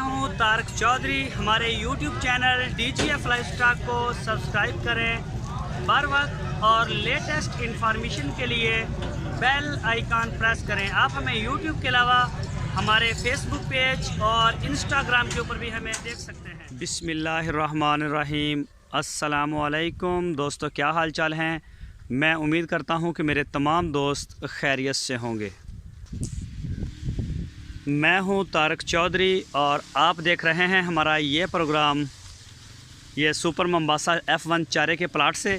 हूं तारक चौधरी। हमारे YouTube channel DGF lifestyle को सब्सक्राइब करें बर वक्त और लेटेस्ट इंफॉर्मेशन के लिए बेल आइकन प्रेस करें। आप हमें YouTube के अलावा हमारे Facebook पेज और Instagram के ऊपर भी हमें देख सकते हैं। बिस्मिल्लाहिर्रहमानिर्रहीम। अस्सलामु अलैकुम दोस्तों, क्या हाल चाल हैं। मैं उम्मीद करता हूं कि मेरे तमाम दोस्त खैरियत से होंगे। मैं हूं तारक चौधरी और आप देख रहे हैं हमारा ये प्रोग्राम ये सुपर मोम्बासा F1 चारे के प्लाट से।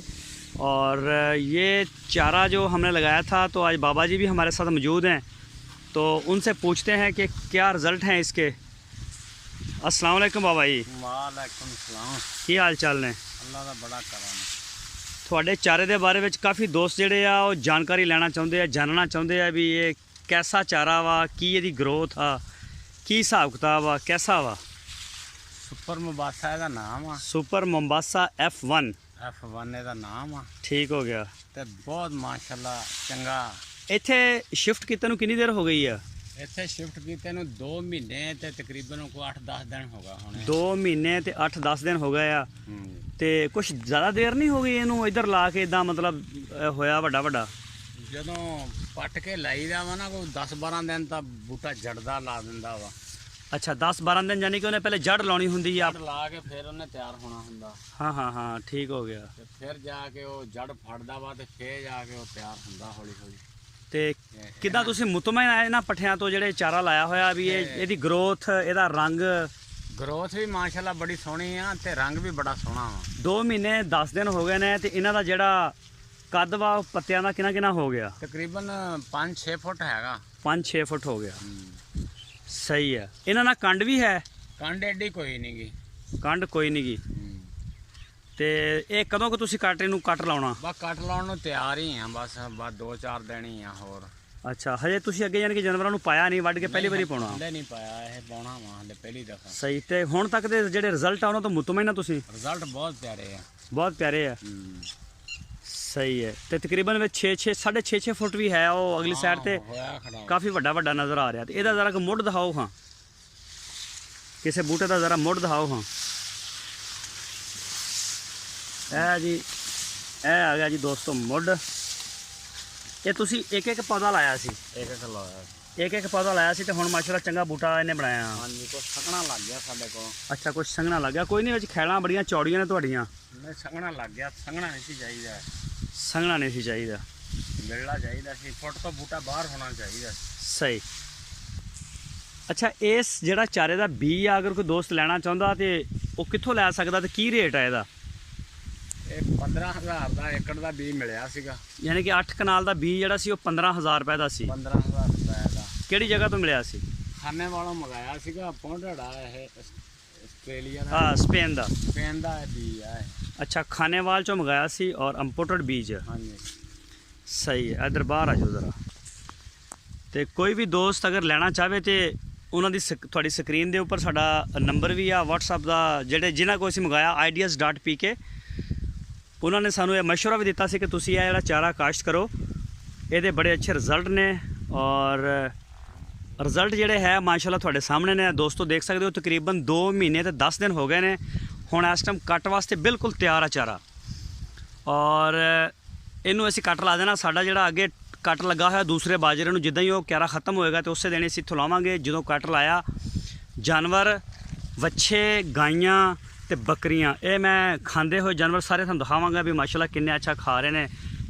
और ये चारा जो हमने लगाया था, तो आज बाबा जी भी हमारे साथ मौजूद हैं, तो उनसे पूछते हैं कि क्या रिज़ल्ट हैं इसके। अस्सलाम वालेकुम बाबा जी। वालेकुम सलाम। की हाल चाल ने? अल्लाह दा बड़ा करम। थोड़े चारे के बारे में काफ़ी दोस्त जोड़े आ वो जानकारी लेना चाहते हैं, जानना चाहते हैं भी ये कैसा चारा वा, की ये ग्रोथ आ, की हिसाब किताब आ, कैसा वा। सुपर मोम्बासा का नाम आ। सुपर मोम्बासा F1 का नाम आ। ठीक हो गया। ते बहुत माशाल्लाह चंगा। इत्थे शिफ्ट किते नूं कितनी देर हो गई है? इत्थे शिफ्ट कीते नूं 2 महीने ते तकरीबन को 8-10 दिन हो गए होने। 2 महीने ते 8-10 दिन हो गए आ। ते कुछ ज़्यादा देर नहीं हो गई इनू इधर ला के इदा मतलब होया वड्डा वड्डा? ਜਦੋਂ ਪੱਟ ਕੇ ਲਾਈਦਾ ਵਾ ਨਾ ਕੋਈ 10-12 ਦਿਨ ਤਾਂ ਬੂਟਾ ਜੜਦਾ ਲਾ ਦਿੰਦਾ ਵਾ। अच्छा 10-12 दिन यानी कि उन्हें पहले जड़ लानी हुंदी है। ਜੜ ਲਾ ਕੇ ਫਿਰ ਉਹਨੇ ਤਿਆਰ ਹੋਣਾ ਹੁੰਦਾ। हाँ ठीक हो गया। ਤੇ ਫਿਰ ਜਾ ਕੇ ਉਹ ਜੜ ਫੜਦਾ ਵਾ ਤੇ ਫਿਰ ਜਾ ਕੇ ਉਹ ਤਿਆਰ ਹੁੰਦਾ ਹੌਲੀ ਹੌਲੀ। ਤੇ ਕਿੱਦਾਂ ਤੁਸੀਂ ਮੁਤਮੈਨ ਆਏ ਨਾ ਪੱਠਿਆਂ ਤੋਂ ਜਿਹੜੇ ਚਾਰਾ ਲਾਇਆ ਹੋਇਆ ਵੀ ਇਹਦੀ ਗਰੋਥ, ਇਹਦਾ ਰੰਗ? ਗਰੋਥ ਵੀ ਮਾਸ਼ਾਅੱਲਾ ਬੜੀ ਸੋਹਣੀ ਆ ਤੇ ਰੰਗ ਵੀ ਬੜਾ ਸੋਹਣਾ ਵਾ। 2 ਮਹੀਨੇ 10 ਦਿਨ ਹੋ ਗਏ ਨੇ ਤੇ ਇਹਨਾਂ ਦਾ ਜਿਹੜਾ ਕੱਦ ਵਾ ਪੱਤਿਆਂ ਦਾ ਕਿੰਨਾ ਹੋ ਗਿਆ? ਤਕਰੀਬਨ 5-6 ਫੁੱਟ ਹੈਗਾ। 5-6 ਫੁੱਟ ਹੋ ਗਿਆ। ਸਹੀ ਹੈ। ਇਹਨਾਂ ਦਾ ਕੰਡ ਵੀ ਹੈ? ਕੰਡ ਐਡੀ ਕੋਈ ਨਹੀਂ ਗੀ। ਕੰਡ ਕੋਈ ਨਹੀਂ ਗੀ। ਤੇ ਇਹ ਕਦੋਂ ਕਿ ਤੁਸੀਂ ਕੱਟ ਇਹਨੂੰ ਕੱਟ ਲਾਉਣਾ? ਬਸ ਕੱਟ ਲਾਉਣ ਨੂੰ ਤਿਆਰ ਹੀ ਆ, ਬਸ 2-4 ਦਿਨ ਹੀ ਆ ਹੋਰ। ਅੱਛਾ, ਹਜੇ ਤੁਸੀਂ ਅੱਗੇ ਯਾਨੀ ਕਿ ਜਾਨਵਰਾਂ ਨੂੰ ਪਾਇਆ ਨਹੀਂ, ਵੱਢ ਕੇ ਪਹਿਲੀ ਵਾਰੀ ਪਾਉਣਾ? ਹਲੇ ਨਹੀਂ ਪਾਇਆ, ਇਹ ਪਾਉਣਾ ਵਾ ਹਲੇ ਪਹਿਲੀ ਦਫਾ। ਸਹੀ। ਤੇ ਹੁਣ ਤੱਕ ਦੇ ਜਿਹੜੇ ਰਿਜ਼ਲਟ ਆ ਉਹਨਾਂ ਤੋਂ ਮੁਤਮੈਨ ਆ ਤੁਸੀਂ? ਰਿਜ਼ਲਟ ਬਹੁਤ ਪਿਆਰੇ ਆ। ਬਹੁਤ ਪਿਆਰੇ ਆ। सही है। तो तकरीबन 6.5 फुट भी है वो अगली साइड ते काफ़ी वड्डा वड्डा नज़र आ रहा। तो यदा ज़रा मुड़ दिखाओ हाँ, किसी बूटे का ज़रा मुड़ दिखाओ हाँ। जी ए आ गया जी दोस्तों मुड़। ये तुसी एक पौधा लाया सी? एक पौधा लाया सी, तो हुण माशाल्लाह चंगा बूटा इन्हें बनाया। हाँ जी, कुछ संघना लग गया साडे को। अच्छा, कुछ संघना लग गया। कोई नहीं, विच खैलां बड़ियां चौड़ियां ने तुहाडियां। नहीं, संघना लग गया। संघना नहीं सी चाहिए। संघना नहीं सी चाहिए, मिलना चाहिए सी। फुट तो बूटा बाहर होना चाहिए। सही। अच्छा, इस जिहड़ा चारे दा बी आ, अगर कोई दोस्त लेना चाहुंदा ते वो कित्थों लै सकदा ते की रेट है इहदा? 15,000 ਦਾ ਏਕੜ ਦਾ ਬੀਜ ਮਿਲਿਆ ਸੀਗਾ। यानी कि 8 ਕਨਾਲ ਦਾ ਬੀਜ ਜਿਹੜਾ ਸੀ ਉਹ 15,000 ਰੁਪਏ ਦਾ ਸੀ। 15,000 ਰੁਪਏ ਦਾ। ਕਿਹੜੀ ਜਗ੍ਹਾ ਤੋਂ ਮਿਲਿਆ ਸੀ? ਖਾਨੇ ਵਾਲੋਂ ਮੰਗਾਇਆ ਸੀਗਾ। ਪੌਂਡੜਾ ਇਹ ਆਸਟ੍ਰੇਲੀਆ ਦਾ। ਹਾਂ, ਸਪੇਨ ਦਾ। ਸਪੇਨ ਦਾ ਬੀਜ ਆ। अच्छा, खानेवाल चो मंगाया सी और इंपोर्टेड बीज। हाँ जी, सही है। इधर बाहर आ जाओ ज़रा। तो कोई भी दोस्त अगर लेना चाहे तो उन्होंने थोड़ी स्क्रीन के उपर साडा नंबर भी आ WhatsApp का, जेडे जिन्होंने को असीं मंगाया ideas.pk, उन्होंने सानू ये मशवरा भी दिता सी कि तुसीं ये जिहड़ा चारा काश्त करो, ये बड़े अच्छे रिजल्ट ने। और रिजल्ट जेडे है माशाल्लाह तुहाडे सामने ने दोस्तों, देख सकते हो। तकरीबन 2 महीने ते 10 दिन हो गए ने। ਹੁਣ ਇਸ ਟਾਈਮ ਕੱਟ ਵਾਸਤੇ ਬਿਲਕੁਲ ਤਿਆਰ ਆ ਚਾਰਾ। ਔਰ ਇਹਨੂੰ ਅਸੀਂ ਕੱਟ ਲਾ ਦੇਣਾ। ਸਾਡਾ ਜਿਹੜਾ ਅੱਗੇ ਕੱਟ ਲੱਗਾ ਹੋਇਆ ਦੂਸਰੇ ਬਾਜਰੇ ਨੂੰ, ਜਿੱਦਾਂ ਹੀ ਉਹ ਕਿਆਰਾ ਖਤਮ ਹੋਏਗਾ ਤੇ ਉਸੇ ਦਿਨ ਅਸੀਂ ਥੁਲਾਵਾਂਗੇ। ਜਦੋਂ ਕੱਟ ਲਾਇਆ, ਜਾਨਵਰ ਵੱਛੇ, ਗਾਈਆਂ ਤੇ ਬੱਕਰੀਆਂ, ਇਹ ਮੈਂ ਖਾਂਦੇ ਹੋਏ ਜਾਨਵਰ ਸਾਰੇ ਤੁਹਾਨੂੰ ਦਿਖਾਵਾਂਗਾ ਵੀ ਮਾਸ਼ਾਅੱਲਾ ਕਿੰਨੇ ਅੱਛਾ ਖਾ ਰਹੇ ਨੇ,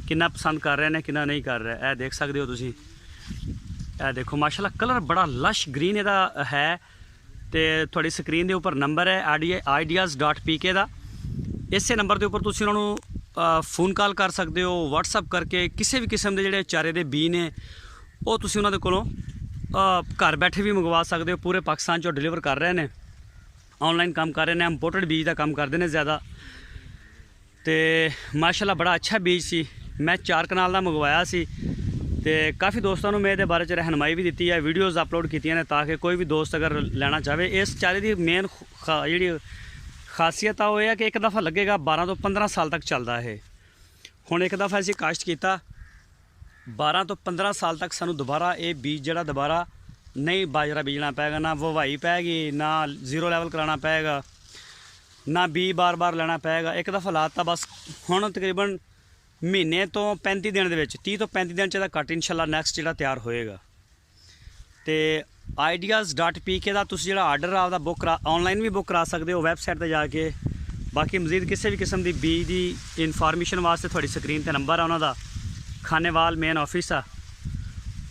ਕਿੰਨਾ ਪਸੰਦ ਕਰ ਰਹੇ ਨੇ, ਕਿੰਨਾ ਨਹੀਂ ਕਰ ਰਹੇ। ਇਹ ਦੇਖ ਸਕਦੇ ਹੋ ਤੁਸੀਂ। ਇਹ ਦੇਖੋ ਮਾਸ਼ਾਅੱਲਾ ਕਲਰ ਬੜਾ ਲਸ਼ ਗ੍ਰੀਨ ਇਹਦਾ ਹੈ। तो थोड़ी स्क्रीन के उपर नंबर है ideas.pk का। इस नंबर के उपर तुसीं उन्हां नूं फोन कॉल कर सकते हो, WhatsApp करके किसी भी किस्म के जिहड़े चारे के बी ने वो तुसीं उन्हां दे कोलों घर बैठे भी मंगवा सकते हो। पूरे पाकिस्तान चो डिलीवर कर रहे हैं, ऑनलाइन काम कर रहे हैं, इंपोर्टेड बीज का काम करते हैं ज़्यादा। तो माशाल्लाह बड़ा अच्छा बीज सी। मैं 4 कनाल का मंगवाया सी तो काफ़ी दोस्तों ने मैं ये बारे च रहनुमाई भी दी है, वीडियोज़ अपलोड की ने, ताकि कोई भी दोस्त अगर लेना चाहे। इस चारे की मेन जी खासियत आ है कि एक दफ़ा लगेगा 12 तो 15 साल तक चलता है। हुण एक दफ़ा असीं काश्त किया, 12 तो 15 साल तक सानू दोबारा ये बीज जिहड़ा दोबारा नहीं बाजरा बीजना पएगा, ना ववाई पैगी, ना जीरो लैवल कराना पएगा, ना बी बार बार लेना पएगा। एक दफ़ा लाता बस हुण तकरीबन महीने तो 35 दिन ਦੇ ਵਿੱਚ 30 ਤੋਂ 35 ਦਿਨ 'ਚ ਇਹਦਾ ਕੱਟ ਇਨਸ਼ਾਅੱਲਾ ਨੈਕਸਟ ਜਿਹੜਾ ਤਿਆਰ ਹੋਏਗਾ। ਤੇ ideas.pk ਦਾ ਤੁਸੀਂ ਜਿਹੜਾ ਆਰਡਰ ਆ ਉਹਦਾ ਬੁੱਕ ਆਨਲਾਈਨ ਵੀ ਬੁੱਕ ਕਰਾ ਸਕਦੇ ਹੋ ਵੈਬਸਾਈਟ ਤੇ ਜਾ ਕੇ। ਬਾਕੀ ਮਜ਼ੀਦ ਕਿਸੇ ਵੀ ਕਿਸਮ ਦੀ ਬੀਜ ਦੀ ਇਨਫੋਰਮੇਸ਼ਨ ਵਾਸਤੇ ਤੁਹਾਡੀ ਸਕਰੀਨ ਤੇ ਨੰਬਰ ਆ ਉਹਨਾਂ ਦਾ, ਖਾਨੇਵਾਲ ਮੇਨ ਆਫਿਸ ਆ,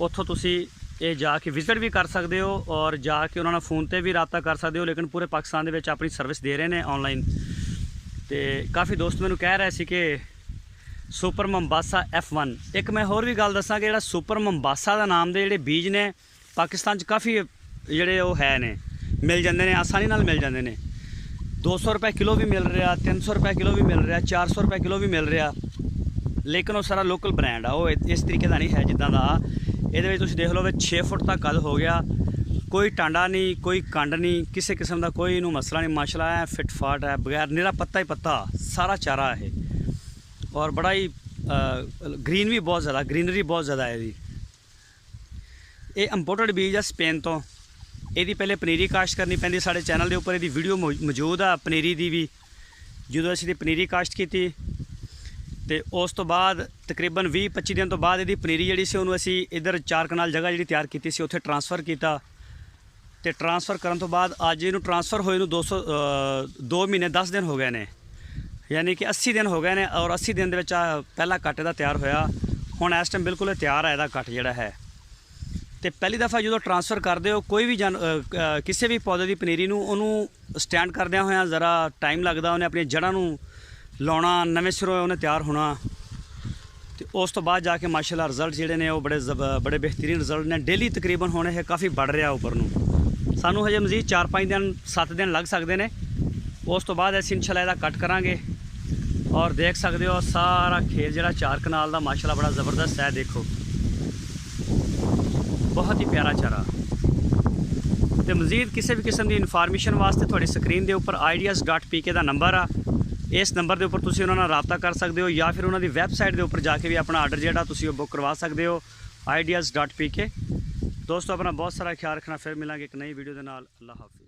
ਉੱਥੋਂ ਤੁਸੀਂ ਇਹ ਜਾ ਕੇ ਵਿਜ਼ਿਟ ਵੀ ਕਰ ਸਕਦੇ ਹੋ ਔਰ ਜਾ ਕੇ ਉਹਨਾਂ ਨਾਲ फ़ोन ਤੇ ਵੀ ਰਾਬਤਾ ਕਰ ਸਕਦੇ ਹੋ। ਲੇਕਿਨ ਪੂਰੇ ਪਾਕਿਸਤਾਨ ਦੇ ਵਿੱਚ ਆਪਣੀ ਸਰਵਿਸ ਦੇ ਰਹੇ ਨੇ ਆਨਲਾਈਨ। ਤੇ ਕਾਫੀ ਦੋਸਤ ਮੈਨੂੰ ਕਹਿ ਰਹੇ ਸੀ ਕਿ ਸੁਪਰ ਮੰਬਾਸਾ F1। ਇੱਕ ਮੈਂ ਹੋਰ ਵੀ ਗੱਲ ਦੱਸਾਂ ਕਿ ਜਿਹੜਾ ਸੁਪਰ ਮੰਬਾਸਾ ਦਾ ਨਾਮ ਦੇ ਜਿਹੜੇ ਬੀਜ ਨੇ ਪਾਕਿਸਤਾਨ 'ਚ ਕਾਫੀ ਜਿਹੜੇ ਉਹ ਹੈ ਨੇ, ਮਿਲ ਜਾਂਦੇ ਨੇ, ਆਸਾਨੀ ਨਾਲ ਮਿਲ ਜਾਂਦੇ ਨੇ। 200 ਰੁਪਏ ਕਿਲੋ ਵੀ ਮਿਲ ਰਿਹਾ, 300 ਰੁਪਏ ਕਿਲੋ ਵੀ ਮਿਲ ਰਿਹਾ, 400 ਰੁਪਏ ਕਿਲੋ ਵੀ ਮਿਲ ਰਿਹਾ। ਲੇਕਿਨ ਉਹ ਸਾਰਾ ਲੋਕਲ ਬ੍ਰਾਂਡ ਆ, ਉਹ ਇਸ ਤਰੀਕੇ ਦਾ ਨਹੀਂ ਹੈ ਜਿੱਦਾਂ ਦਾ। ਇਹਦੇ ਵਿੱਚ ਤੁਸੀਂ ਦੇਖ ਲਓ ਵੀ 6 ਫੁੱਟ ਤੱਕ ਕੱਦ ਹੋ ਗਿਆ, ਕੋਈ ਟਾਂਡਾ ਨਹੀਂ, ਕੋਈ ਕੰਡ ਨਹੀਂ, ਕਿਸੇ ਕਿਸਮ ਦਾ ਕੋਈ ਇਹਨੂੰ ਮਸਲਾ ਨਹੀਂ। ਮਾਸ਼ਾਅੱਲਾ ਹੈ, ਫਿਟ ਫਾਟ ਹੈ, ਬਗੈਰ ਨਿਰਾ ਪੱਤਾ ਹੀ ਪੱਤਾ, ਸਾਰਾ ਚਾਰਾ ਇਹ। ਔਰ ਬੜਾ ਹੀ ਗ੍ਰੀਨ ਵੀ ਬਹੁਤ ਜ਼ਿਆਦਾ, ਗ੍ਰੀਨਰੀ ਬਹੁਤ ਜ਼ਿਆਦਾ ਹੈ ਇਹਦੀ। ਇਹ ਇੰਪੋਰਟਡ ਬੀਜ ਆ ਸਪੇਨ ਤੋਂ। ਇਹਦੀ ਪਹਿਲੇ ਪਨੀਰੀ ਕਾਸ਼ਤ ਕਰਨੀ ਪੈਂਦੀ। ਸਾਡੇ ਚੈਨਲ ਦੇ ਉੱਪਰ ਇਹਦੀ ਵੀਡੀਓ ਮੌਜੂਦ ਆ ਪਨੀਰੀ ਦੀ ਵੀ, ਜਦੋਂ ਅਸੀਂ ਦੀ ਪਨੀਰੀ ਕਾਸ਼ਤ ਕੀਤੀ ਤੇ ਉਸ ਤੋਂ ਬਾਅਦ ਤਕਰੀਬਨ 20-25 ਦਿਨ ਤੋਂ ਬਾਅਦ ਇਹਦੀ ਪਨੀਰੀ ਜਿਹੜੀ ਸੀ ਉਹਨੂੰ ਅਸੀਂ ਇੱਧਰ 4 ਕਨਾਲ ਜਗ੍ਹਾ ਜਿਹੜੀ ਤਿਆਰ ਕੀਤੀ ਸੀ ਉੱਥੇ ਟ੍ਰਾਂਸਫਰ ਕੀਤਾ। ਤੇ ਟ੍ਰਾਂਸਫਰ ਕਰਨ ਤੋਂ ਬਾਅਦ ਅੱਜ ਇਹਨੂੰ ਟ੍ਰਾਂਸਫਰ ਹੋਏ ਨੂੰ 2 ਮਹੀਨੇ 10 ਦਿਨ ਹੋ ਗਏ ਨੇ, ਯਾਨੀ ਕਿ 80 ਦਿਨ ਹੋ ਗਏ ਨੇ। ਔਰ 80 ਦਿਨ ਦੇ ਵਿੱਚ ਪਹਿਲਾ ਕੱਟ ਇਹਦਾ ਤਿਆਰ ਹੋਇਆ। ਹੁਣ ਇਸ ਟਾਈਮ ਬਿਲਕੁਲ ਤਿਆਰ ਹੈ ਇਹਦਾ ਕੱਟ ਜਿਹੜਾ ਹੈ। ਤੇ ਪਹਿਲੀ ਦਫਾ ਜਦੋਂ ਟ੍ਰਾਂਸਫਰ ਕਰਦੇ ਹੋ ਕੋਈ ਵੀ ਕਿਸੇ ਵੀ ਪੌਦੇ ਦੀ ਪਨੀਰੀ ਨੂੰ, ਉਹਨੂੰ ਸਟੈਂਡ ਕਰਦਿਆਂ ਹੋਇਆਂ ਜ਼ਰਾ ਟਾਈਮ ਲੱਗਦਾ, ਉਹਨੇ ਆਪਣੀਆਂ ਜੜ੍ਹਾਂ ਨੂੰ ਲਾਉਣਾ, ਨਵੇਂ ਸਿਰੋਂ ਉਹਨੇ ਤਿਆਰ ਹੋਣਾ। ਤੇ ਉਸ ਤੋਂ ਬਾਅਦ ਜਾ ਕੇ ਮਾਸ਼ਾਅੱਲਾ ਰਿਜ਼ਲਟ ਜਿਹੜੇ ਨੇ ਉਹ ਬੜੇ ਬਿਹਤਰੀਨ ਰਿਜ਼ਲਟ ਨੇ। ਡੇਲੀ ਤਕਰੀਬਨ ਹੁਣ ਇਹ ਕਾਫੀ ਵੱਧ ਰਿਹਾ ਉੱਪਰ ਨੂੰ। ਸਾਨੂੰ ਹਜੇ ਮਜ਼ੀਦ 4-5 ਦਿਨ 7 ਦਿਨ ਲੱਗ ਸਕਦੇ ਨੇ। ਉਸ ਤੋਂ ਬਾਅਦ ਅਸੀਂ ਇਨਸ਼ਾਅੱਲਾ ਇਹਦਾ ਕੱਟ ਕਰਾਂਗੇ। ਔਰ ਦੇਖ ਸਕਦੇ ਹੋ ਸਾਰਾ ਖੇਤ ਜਿਹੜਾ 4 ਕਨਾਲ ਦਾ ਮਾਸ਼ਾਅੱਲਾ ਬੜਾ ਜ਼ਬਰਦਸਤ ਹੈ। ਦੇਖੋ ਬਹੁਤ ਹੀ ਪਿਆਰਾ ਚਾਰਾ। ਤੇ ਮਜ਼ੀਦ ਕਿਸੇ ਵੀ ਕਿਸਮ ਦੀ ਇਨਫੋਰਮੇਸ਼ਨ ਵਾਸਤੇ ਤੁਹਾਡੀ ਸਕਰੀਨ ਦੇ ਉੱਪਰ ideas.pk ਦਾ ਨੰਬਰ ਆ। ਇਸ ਨੰਬਰ ਦੇ ਉੱਪਰ ਤੁਸੀਂ ਉਹਨਾਂ ਨਾਲ ਰਾਬਤਾ ਕਰ ਸਕਦੇ ਹੋ ਜਾਂ ਫਿਰ ਉਹਨਾਂ ਦੀ ਵੈਬਸਾਈਟ ਦੇ ਉੱਪਰ ਜਾ ਕੇ ਵੀ ਆਪਣਾ ਆਰਡਰ ਜਿਹੜਾ ਤੁਸੀਂ ਉਹ ਬੁੱਕ ਕਰਵਾ ਸਕਦੇ ਹੋ ideas.pk। ਦੋਸਤੋ ਆਪਣਾ ਬਹੁਤ ਸਾਰਾ ਖਿਆਲ ਰੱਖਣਾ। ਫਿਰ ਮਿਲਾਂਗੇ ਇੱਕ ਨਈ ਵੀਡੀਓ ਦੇ ਨਾਲ। ਅੱਲਾਹ ਹਾਫਿਜ਼।